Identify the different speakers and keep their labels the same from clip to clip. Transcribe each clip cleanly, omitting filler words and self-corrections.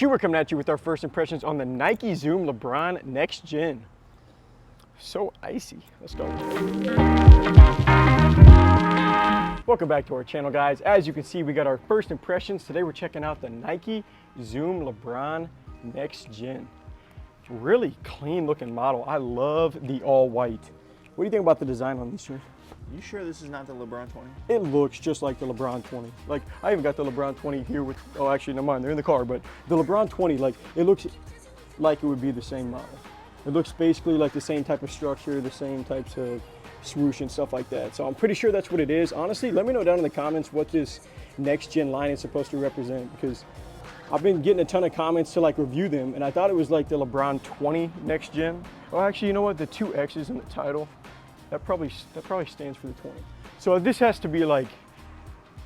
Speaker 1: We're coming at you with our first impressions on the Nike Zoom LeBron Next Gen. So icy. Let's go. Welcome back to our channel, guys. As you can see, we got our first impressions. Today we're checking out the Nike Zoom LeBron Next Gen. Really clean looking model. I love the all white. What do you think about the design on these shoes?
Speaker 2: You sure this is not the LeBron 20?
Speaker 1: It looks just like the LeBron 20. Like, I even got the LeBron 20 here with, oh, actually, never mind, they're in the car, but the LeBron 20, like, it looks like it would be the same model. It looks basically like the same type of structure, the same types of swoosh and stuff like that. So I'm pretty sure that's what it is. Honestly, let me know down in the comments what this next gen line is supposed to represent, because I've been getting a ton of comments to like review them, and I thought it was like the LeBron 20 next gen. Oh, actually, you know what? The two X's in the title, that probably stands for the 20. So this has to be like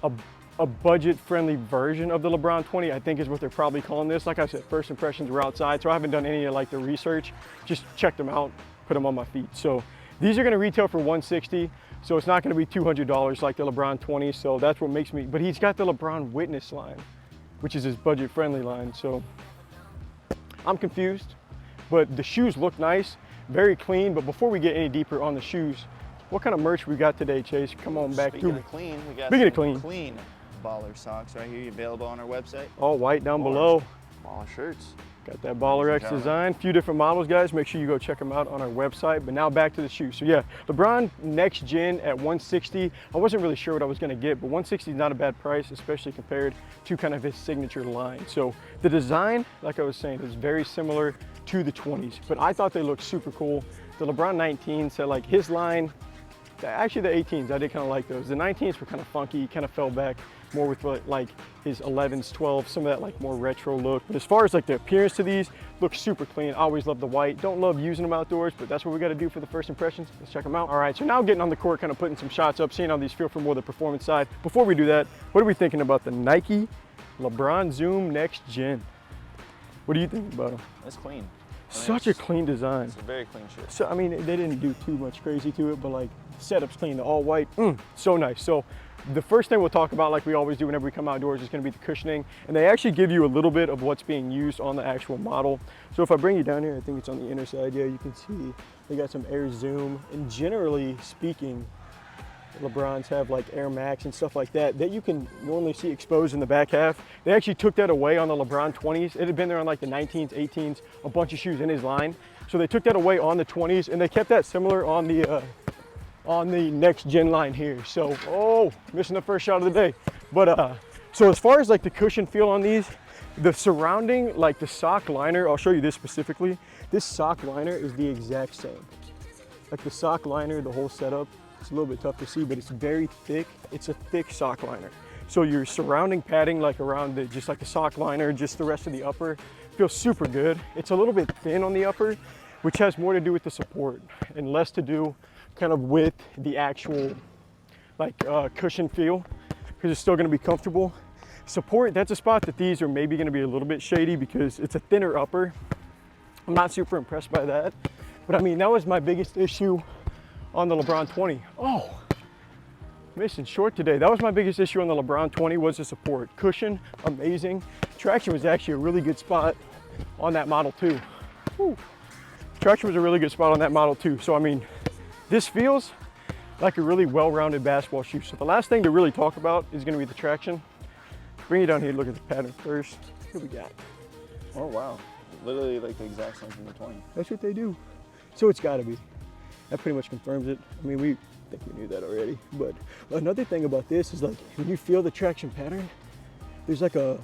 Speaker 1: a budget-friendly version of the LeBron 20, I think is what they're probably calling this. Like I said, first impressions were outside, so I haven't done any of like the research. Just checked them out, put them on my feet. So these are gonna retail for $160, so it's not gonna be $200 like the LeBron 20, so that's what makes me, but he's got the LeBron Witness line, which is his budget-friendly line, so I'm confused, but the shoes look nice. Very clean, but before we get any deeper on the shoes, what kind of merch we got today, Chase? Come on back
Speaker 2: Speaking
Speaker 1: to
Speaker 2: of clean, we got clean baller socks right here available on our website.
Speaker 1: All white down below.
Speaker 2: Baller shirts.
Speaker 1: Got that Baller X design. Few different models, guys. Make sure you go check them out on our website. But now back to the shoes. So yeah, LeBron Next Gen at $160. I wasn't really sure what I was gonna get, but $160 is not a bad price, especially compared to kind of his signature line. So the design, like I was saying, is very similar to the 20s, but I thought they looked super cool. The LeBron 19s had like his line, actually the 18s, I did kind of like those. The 19s were kind of funky, kind of fell back more with like his 11s, 12s, some of that like more retro look. But as far as like the appearance to these, look super clean. I always love the white. Don't love using them outdoors, but that's what we got to do for the first impressions. Let's check them out. All right, so now getting on the court, kind of putting some shots up, seeing how these feel from more the performance side. Before we do that, what are we thinking about the Nike LeBron Zoom Next Gen? What do you think about them?
Speaker 2: It's clean.
Speaker 1: Such a clean design.
Speaker 2: It's a very clean shirt.
Speaker 1: So, I mean, they didn't do too much crazy to it, but like setup's clean, the all white, so nice. So the first thing we'll talk about, like we always do whenever we come outdoors, is gonna be the cushioning. And they actually give you a little bit of what's being used on the actual model. So if I bring you down here, I think it's on the inner side, yeah, you can see they got some Air Zoom. And generally speaking, LeBrons have like Air Max and stuff like that you can normally see exposed in the back half. They actually took that away on the LeBron 20s. It had been there on like the 19s, 18s, a bunch of shoes in his line. So they took that away on the 20s, and they kept that similar on the Next Gen line here. So, oh, missing the first shot of the day. But so as far as like the cushion feel on these, the surrounding, like the sock liner, I'll show you this specifically. This sock liner is the exact same. Like the sock liner, the whole setup, it's a little bit tough to see, but it's very thick. It's a thick sock liner. So your surrounding padding, like around the, just like the sock liner, just the rest of the upper, feels super good. It's a little bit thin on the upper, which has more to do with the support and less to do kind of with the actual like cushion feel, because it's still gonna be comfortable. Support, that's a spot that these are maybe gonna be a little bit shady because it's a thinner upper. I'm not super impressed by that. But I mean, that was my biggest issue on the LeBron 20. Oh, missing short today. That was my biggest issue on the LeBron 20 was the support. Cushion, amazing. Traction was actually a really good spot on that model too. Whew. Traction was a really good spot on that model too. So I mean, this feels like a really well-rounded basketball shoe. So the last thing to really talk about is gonna be the traction. Bring you down here, look at the pattern first. What we got?
Speaker 2: Oh wow, literally like the exact same from the 20.
Speaker 1: That's what they do. So it's gotta be. That pretty much confirms it. I mean, we think we knew that already. But another thing about this is like, when you feel the traction pattern, there's like a,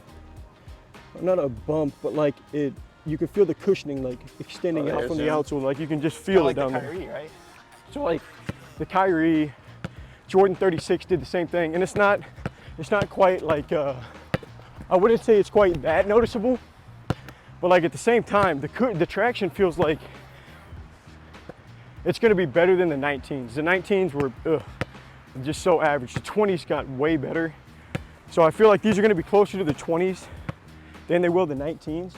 Speaker 1: not a bump, but like you can feel the cushioning like extending out from the outsole. Like you can just feel it down there.
Speaker 2: Kyrie, right?
Speaker 1: So like the Kyrie, Jordan 36 did the same thing. And it's not quite like, I wouldn't say it's quite that noticeable, but like at the same time, the traction feels like it's gonna be better than the 19s. The 19s were just so average. The 20s got way better. So I feel like these are gonna be closer to the 20s than they will the 19s.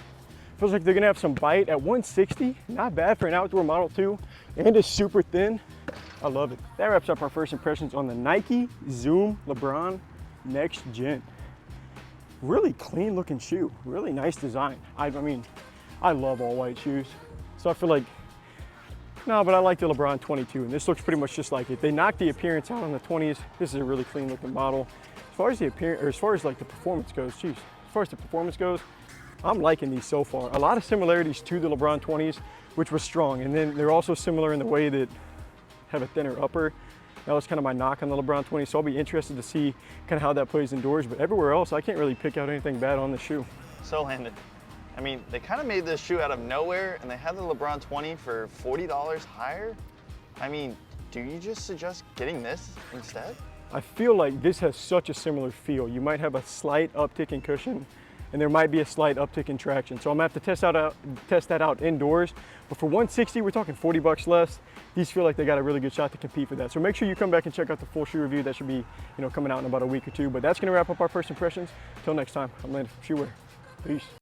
Speaker 1: Feels like they're gonna have some bite at 160. Not bad for an outdoor model too. And it's super thin. I love it. That wraps up our first impressions on the Nike Zoom LeBron Next Gen. really clean looking shoe, really nice design. I mean, I love all white shoes. So I feel like, no, but I like the LeBron 22, and this looks pretty much just like it. They knocked the appearance out on the 20s. This is a really clean looking model. As far as the appearance, or as far as like the performance goes, geez, as far as the performance goes, I'm liking these so far. A lot of similarities to the LeBron 20s, which was strong. And then they're also similar in the way that have a thinner upper. That was kind of my knock on the LeBron 20, so I'll be interested to see kind of how that plays indoors. But everywhere else, I can't really pick out anything bad on the shoe.
Speaker 2: So Landon, I mean, they kind of made this shoe out of nowhere, and they had the LeBron 20 for $40 higher. I mean, do you just suggest getting this instead?
Speaker 1: I feel like this has such a similar feel. You might have a slight uptick in cushion, and there might be a slight uptick in traction. So I'm gonna have to test that out indoors. But for $160, we're talking 40 bucks less. These feel like they got a really good shot to compete for that. So make sure you come back and check out the full shoe review. That should be, coming out in about a week or two. But that's gonna wrap up our first impressions. Until next time, I'm Landon from Shoewear. Peace.